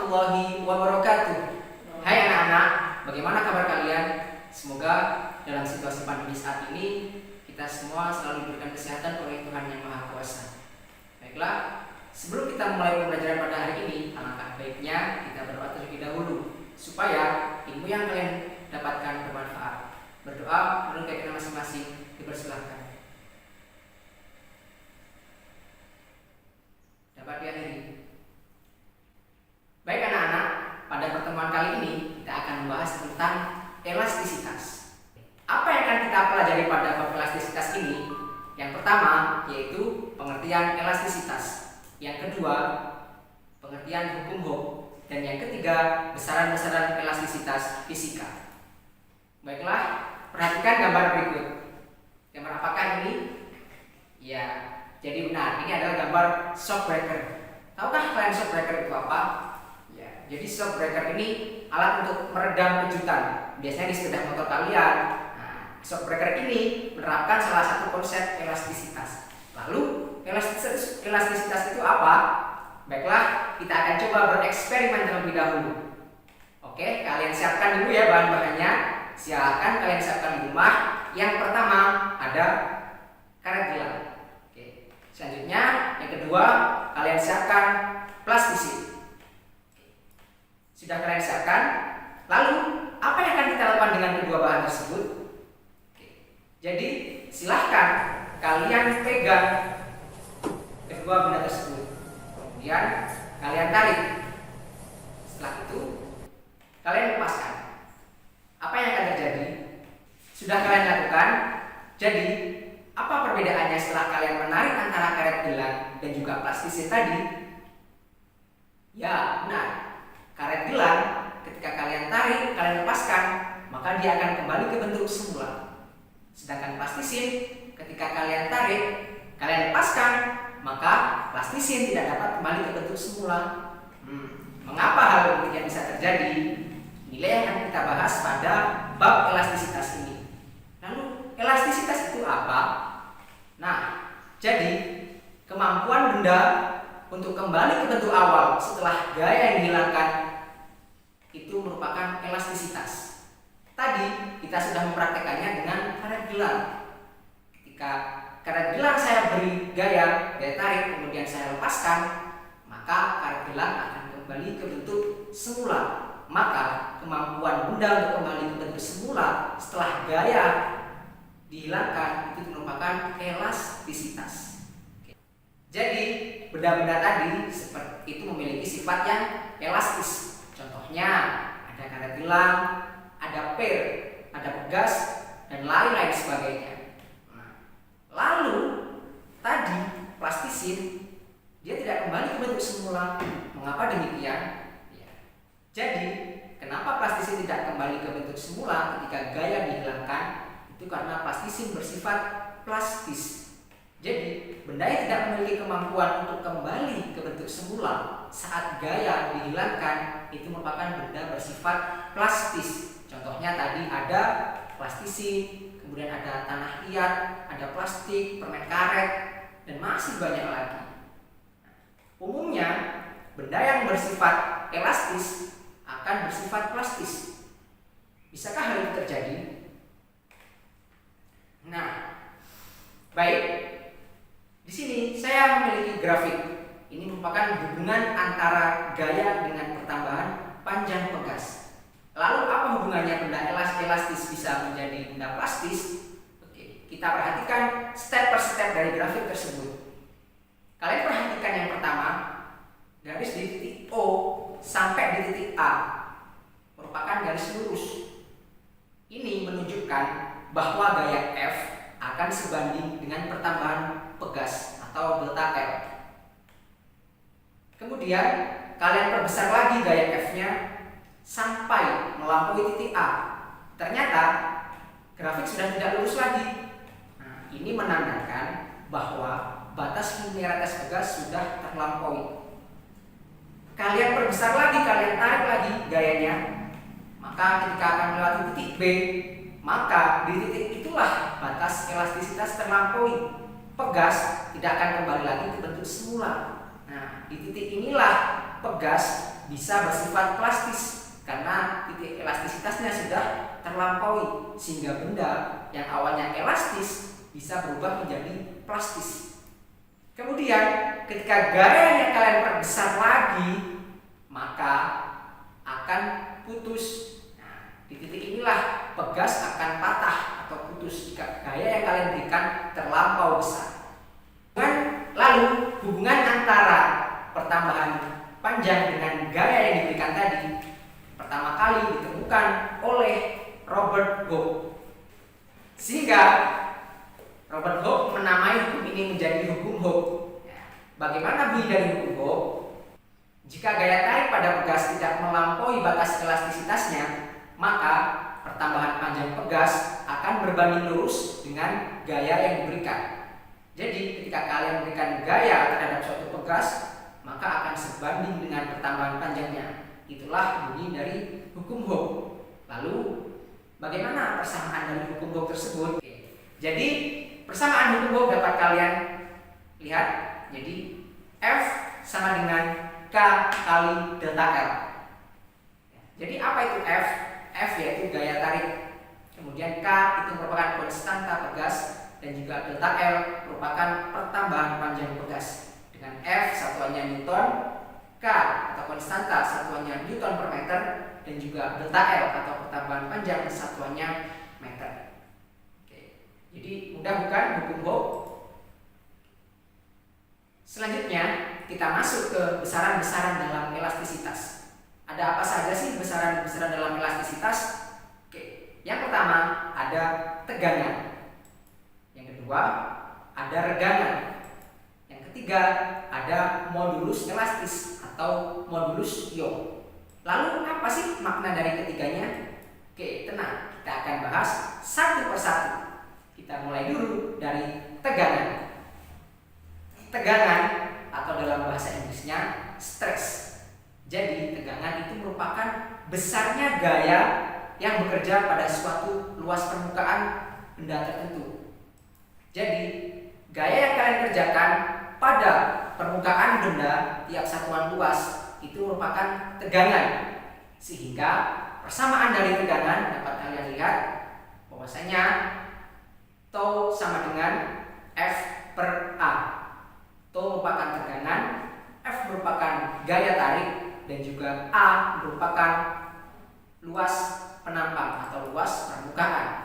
warahmatullahi wabarakatuh. Hai anak-anak, bagaimana kabar kalian? Semoga dalam situasi pandemi saat ini kita semua selalu diberikan kesehatan oleh Tuhan Yang Maha Kuasa. Baiklah, sebelum kita mulai pembelajaran pada hari ini, alangkah baiknya kita berdoa terlebih dahulu supaya ilmu yang kalian dapatkan bermanfaat. Berdoa menurut keyakinan masing-masing, dipersilahkan. Dapat diakhiri. Baik anak-anak, pada pertemuan kali ini kita akan membahas tentang elastisitas. Apa yang akan kita pelajari pada bab elastisitas ini? Yang pertama yaitu pengertian elastisitas. Yang kedua, pengertian hukum Hooke. Dan yang ketiga, besaran-besaran elastisitas fisika. Baiklah, perhatikan gambar berikut. Gambar apakah ini? Ya, jadi benar, ini adalah gambar shock breaker. Tahukah kalian shock breaker itu apa? Ya, jadi shock breaker ini alat untuk meredam kejutan. Biasanya di sepeda motor kalian. Nah, shock breaker ini menerapkan salah satu konsep elastisitas. Lalu, elastisitas itu apa? Baiklah, kita akan coba bereksperimen terlebih dahulu. Oke, kalian siapkan dulu ya bahan-bahannya. Silakan kalian siapkan di rumah. Yang pertama ada karet gelang. Oke. Selanjutnya, yang kedua, kalian siapkan plastisin. Sudah kalian siapkan? Lalu, apa yang akan kita lakukan dengan kedua bahan tersebut? Oke. Jadi, silahkan kalian pegang kedua benda tersebut. Kemudian, kalian tarik. Setelah itu, kalian lepaskan. Apa yang akan terjadi? Sudah kalian lakukan? Jadi, apa perbedaannya setelah kalian menarik antara karet gelang dan juga plastisin tadi? Ya, benar. Karet gelang ketika kalian tarik, kalian lepaskan, maka dia akan kembali ke bentuk semula. Sedangkan plastisin ketika kalian tarik, kalian lepaskan, maka plastisin tidak dapat kembali ke bentuk semula. Mengapa hal demikian bisa terjadi? Nilai yang akan kita bahas pada bab elastisitas ini. Lalu, elastisitas itu apa? Nah, jadi kemampuan benda untuk kembali ke bentuk awal setelah gaya yang dihilangkan itu merupakan elastisitas. Tadi kita sudah mempraktekannya dengan karet gelang. Ketika karet gelang saya beri gaya tarik, kemudian saya lepaskan, maka karet gelang akan kembali ke bentuk semula. Maka kemampuan benda untuk kembali ke bentuk semula setelah gaya dihilangkan itu merupakan elastisitas. Jadi benda-benda tadi seperti itu memiliki sifat yang elastis. Contohnya ada karet gelang, ada per, ada pegas, dan lain-lain sebagainya. Lalu tadi plastisin dia tidak kembali ke bentuk semula. Mengapa demikian? Jadi, kenapa plastisin tidak kembali ke bentuk semula ketika gaya dihilangkan? Itu karena plastisin bersifat plastis. Jadi, benda yang tidak memiliki kemampuan untuk kembali ke bentuk semula saat gaya dihilangkan itu merupakan benda bersifat plastis. Contohnya tadi ada plastisin, kemudian ada tanah liat, ada plastik, permen karet, dan masih banyak lagi. Umumnya, benda yang bersifat elastis akan bersifat plastis. Bisakah hal itu terjadi? Nah, baik. Di sini saya memiliki grafik. Ini merupakan hubungan antara gaya dengan pertambahan panjang pegas. Lalu apa hubungannya benda elastis bisa menjadi benda plastis? Oke, kita perhatikan step per step dari grafik tersebut. Kalian perhatikan yang pertama, garis di titik O sampai di titik A merupakan garis lurus. Ini menunjukkan bahwa gaya F akan sebanding dengan pertambahan pegas atau delta L. Kemudian kalian perbesar lagi gaya F-nya sampai melampaui titik A. Ternyata grafik sudah tidak lurus lagi. Nah, ini menandakan bahwa batas linearitas pegas sudah terlampaui. Kalian perbesar lagi, kalian tarik lagi gayanya, maka ketika akan melewati titik B, maka di titik itulah batas elastisitas terlampaui. Pegas tidak akan kembali lagi ke bentuk semula. Nah, di titik inilah pegas bisa bersifat plastis karena titik elastisitasnya sudah terlampaui, sehingga benda yang awalnya elastis bisa berubah menjadi plastis. Kemudian ketika gayanya kalian perbesar lagi, maka akan putus. Nah, di titik inilah pegas akan patah atau putus jika gaya yang kalian berikan terlampau besar. Lalu hubungan antara pertambahan panjang dengan gaya yang diberikan tadi pertama kali ditemukan oleh Robert Hooke. Sehingga Robert Hooke menamai hukum ini menjadi hukum Hooke. Bagaimana bunyi dari hukum Hooke? Jika gaya tarik pada pegas tidak melampaui batas elastisitasnya, maka pertambahan panjang pegas akan berbanding lurus dengan gaya yang diberikan. Jadi ketika kalian memberikan gaya terhadap suatu pegas, maka akan sebanding dengan pertambahan panjangnya. Itulah bunyi dari hukum Hooke. Lalu bagaimana persamaan dari hukum Hooke tersebut? Jadi persamaan hukum Hooke dapat kalian lihat. Jadi F sama dengan K kali delta L. Jadi apa itu F? F yaitu gaya tarik. Kemudian K itu merupakan konstanta pegas, dan juga delta L merupakan pertambahan panjang pegas. Dengan F satuannya Newton, K atau konstanta satuannya Newton per meter, dan juga delta L atau pertambahan panjang satuannya meter. Oke. Jadi mudah bukan hukum Hooke? Selanjutnya kita masuk ke besaran-besaran dalam elastisitas. Ada apa saja sih besaran-besaran dalam elastisitas? Oke. Yang pertama ada tegangan. Yang kedua ada regangan. Yang ketiga ada modulus elastis atau modulus Young. Lalu apa sih makna dari ketiganya? Oke, tenang, kita akan bahas satu persatu. Kita mulai dulu dari tegangan. Tegangan atau dalam bahasa Inggrisnya stress. Jadi tegangan itu merupakan besarnya gaya yang bekerja pada suatu luas permukaan benda tertentu. Jadi gaya yang kalian kerjakan pada permukaan benda tiap satuan luas itu merupakan tegangan. Sehingga persamaan dari tegangan dapat kalian lihat bahwasanya tau sama dengan F per A. Tau merupakan tegangan, F merupakan gaya tarik, dan juga A merupakan luas penampang atau luas permukaan.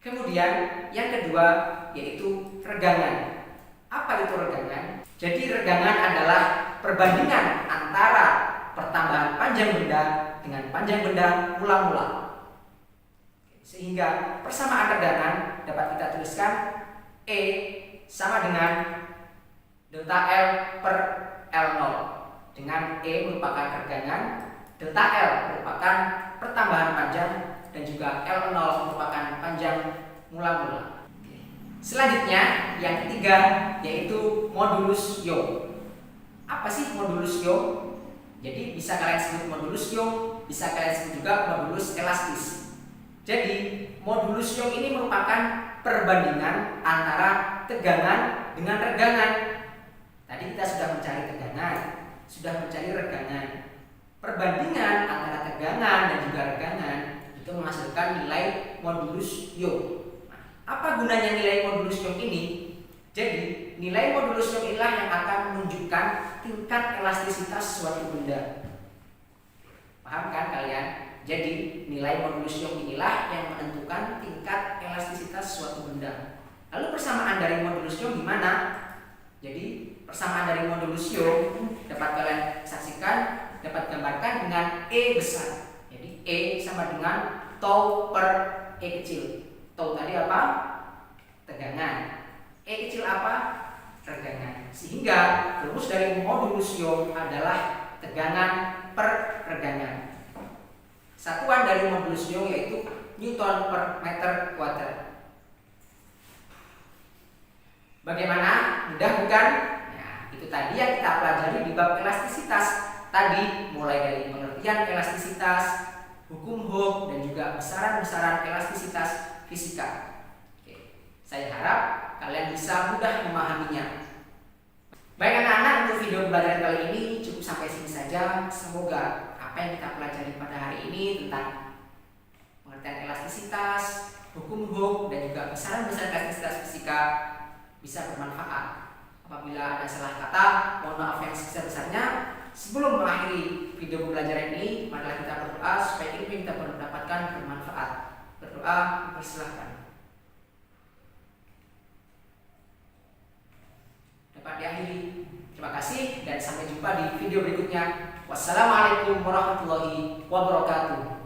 Kemudian yang kedua yaitu regangan. Apa itu regangan? Jadi regangan adalah perbandingan antara pertambahan panjang benda dengan panjang benda mula-mula. Sehingga persamaan regangan dapat kita tuliskan E sama dengan delta L per L0, dengan E merupakan regangan, delta L merupakan pertambahan panjang, dan juga L0 merupakan panjang mula-mula. Selanjutnya yang ketiga yaitu modulus Young. Apa sih modulus Young? Jadi bisa kalian sebut modulus Young, bisa kalian sebut juga modulus elastis. Jadi modulus Young ini merupakan perbandingan antara tegangan dengan regangan. Tadi kita sudah mencari tegangan, sudah mencari regangan. Perbandingan antara tegangan dan juga regangan itu menghasilkan nilai modulus Young. Nah, apa gunanya nilai modulus Young ini? Jadi nilai modulus Young inilah yang akan menunjukkan tingkat elastisitas suatu benda. Paham kan kalian? Jadi nilai modulus Young inilah yang menentukan tingkat elastisitas suatu benda. Lalu persamaan dari modulus Young gimana? Jadi persamaan dari modulus Young dapat kalian saksikan, dapat gambarkan dengan E besar. Jadi E sama dengan tau per E kecil. Tau tadi apa? Tegangan. E kecil apa? Regangan. Sehingga rumus dari modulus Young adalah tegangan per regangan. Satuan dari modulus Young yaitu Newton per meter kuadrat. Bagaimana? Mudah bukan? Nah, itu tadi yang kita pelajari di bab elastisitas. Tadi mulai dari pengertian elastisitas, hukum Hooke, dan juga besaran-besaran elastisitas fisika. Oke, saya harap kalian bisa mudah memahaminya. Baik anak-anak, untuk video pembelajaran kali ini cukup sampai sini saja. Semoga apa yang kita pelajari pada hari ini tentang pengertian elastisitas, hukum Hooke, dan juga besaran-besaran elastisitas fisika bisa bermanfaat. Apabila ada salah kata, mohon maaf yang sebesar-besarnya. Sebelum mengakhiri video pembelajaran ini, marilah kita berdoa supaya ilmu yang kita dapatkan bermanfaat. Berdoa, persilahkan. Dapat diakhiri. Terima kasih dan sampai jumpa di video berikutnya. Wassalamualaikum warahmatullahi wabarakatuh.